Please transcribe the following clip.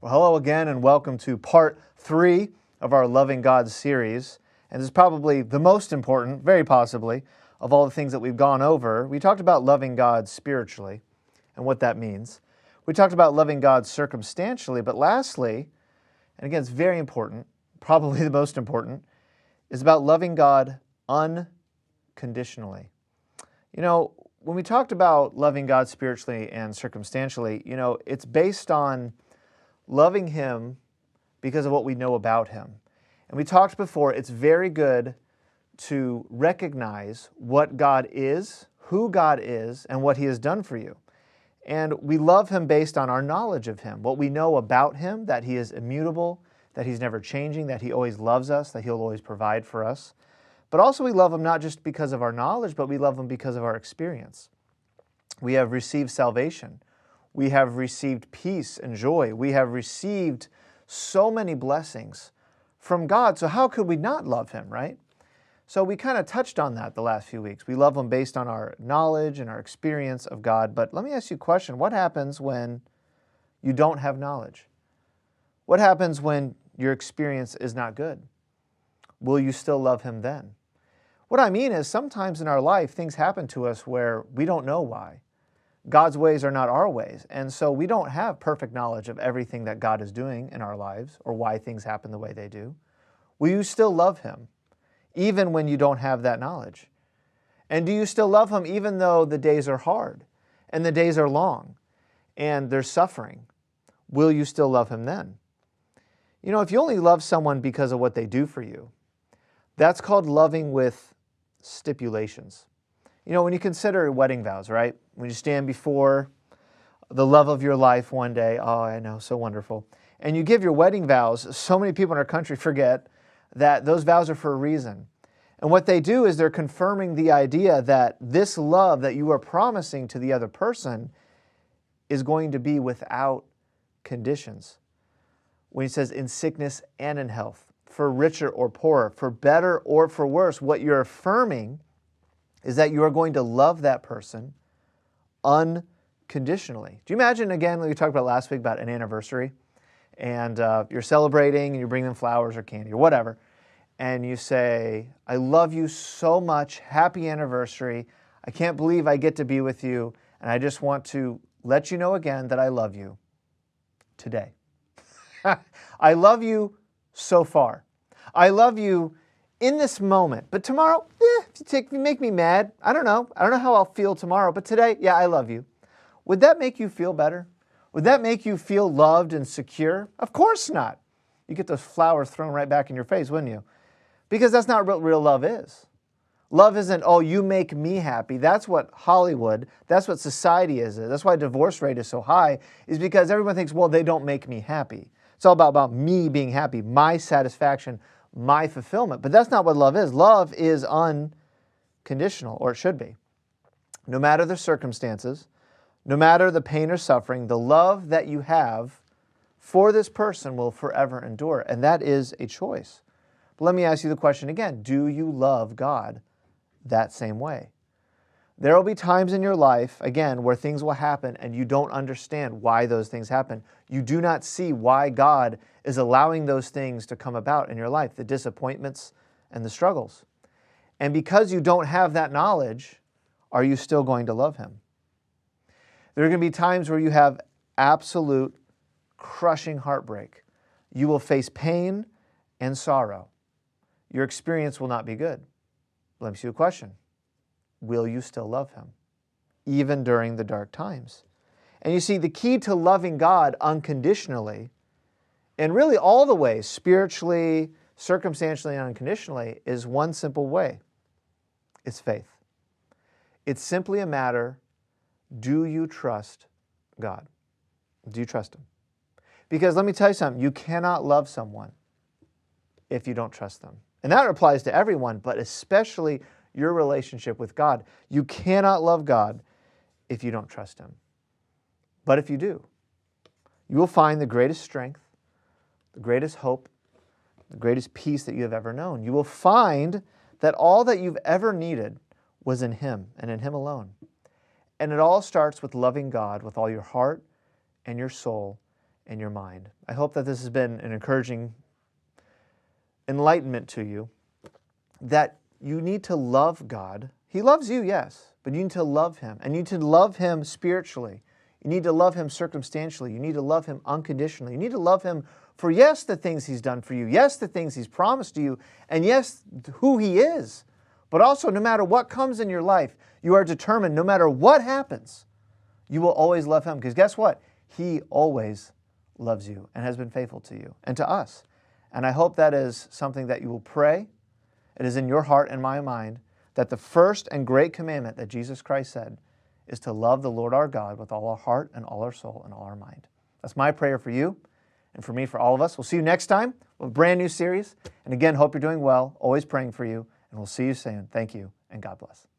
Well, hello again and welcome to part 3 of our Loving God series. And this is probably the most important, very possibly, of all the things that we've gone over. We talked about loving God spiritually and what that means. We talked about loving God circumstantially, but lastly, and again, it's very important, probably the most important, is about loving God unconditionally. You know, when we talked about loving God spiritually and circumstantially, it's based on loving Him because of what we know about Him. And we talked before, it's very good to recognize what God is, who God is, and what He has done for you. And we love Him based on our knowledge of Him, what we know about Him, that He is immutable, that He's never changing, that He always loves us, that He'll always provide for us. But also we love Him not just because of our knowledge, but we love Him because of our experience. We have received salvation. We have received peace and joy. We have received so many blessings from God. So how could we not love Him, right? So we kind of touched on that the last few weeks. We love Him based on our knowledge and our experience of God. But let me ask you a question. What happens when you don't have knowledge? What happens when your experience is not good? Will you still love Him then? What I mean is sometimes in our life, things happen to us where we don't know why. God's ways are not our ways. And so we don't have perfect knowledge of everything that God is doing in our lives or why things happen the way they do. Will you still love Him even when you don't have that knowledge? And do you still love Him even though the days are hard and the days are long and there's suffering? Will you still love Him then? You know, if you only love someone because of what they do for you, that's called loving with stipulations. You know, when you consider wedding vows, right? When you stand before the love of your life one day, oh, I know, so wonderful. And you give your wedding vows, so many people in our country forget that those vows are for a reason. And what they do is they're confirming the idea that this love that you are promising to the other person is going to be without conditions. When he says in sickness and in health, for richer or poorer, for better or for worse, what you're affirming is that you are going to love that person unconditionally. Do you imagine, again, like we talked about last week about an anniversary, and you're celebrating and you bring them flowers or candy or whatever, and you say, I love you so much, happy anniversary, I can't believe I get to be with you, and I just want to let you know again that I love you today. I love you so far. I love you in this moment. But tomorrow, if you make me mad, I don't know. I don't know how I'll feel tomorrow. But today, yeah, I love you. Would that make you feel better? Would that make you feel loved and secure? Of course not. You get those flowers thrown right back in your face, wouldn't you? Because that's not what real love is. Love isn't, oh, you make me happy. That's what Hollywood, that's what society is. That's why divorce rate is so high, is because everyone thinks, well, they don't make me happy. It's all about me being happy, my satisfaction, my fulfillment. But that's not what love is. Love is unconditional, or it should be. No matter the circumstances, no matter the pain or suffering, the love that you have for this person will forever endure. And that is a choice. But let me ask you the question again. Do you love God that same way? There will be times in your life, again, where things will happen and you don't understand why those things happen. You do not see why God is allowing those things to come about in your life, the disappointments and the struggles. And because you don't have that knowledge, are you still going to love Him? There are going to be times where you have absolute crushing heartbreak. You will face pain and sorrow. Your experience will not be good. Let me ask you a question. Will you still love Him, even during the dark times? And you see, the key to loving God unconditionally, and really all the ways, spiritually, circumstantially, and unconditionally, is one simple way. It's faith. It's simply a matter, do you trust God? Do you trust Him? Because let me tell you something, you cannot love someone if you don't trust them. And that applies to everyone, but especially your relationship with God. You cannot love God if you don't trust Him. But if you do, you will find the greatest strength, the greatest hope, the greatest peace that you have ever known. You will find that all that you've ever needed was in Him and in Him alone. And it all starts with loving God with all your heart and your soul in your mind. I hope that this has been an encouraging enlightenment to you, that you need to love God. He loves you, yes, but you need to love Him, and you need to love Him spiritually. You need to love Him circumstantially. You need to love Him unconditionally. You need to love Him for, yes, the things He's done for you, yes, the things He's promised to you, and yes, who He is. But also, no matter what comes in your life, you are determined, no matter what happens, you will always love Him. Because guess what? He always loves you and has been faithful to you and to us. And I hope that is something that you will pray. It is in your heart and my mind that the first and great commandment that Jesus Christ said is to love the Lord our God with all our heart and all our soul and all our mind. That's my prayer for you and for me, for all of us. We'll see you next time with a brand new series. And again, hope you're doing well, always praying for you, and we'll see you soon. Thank you, and God bless.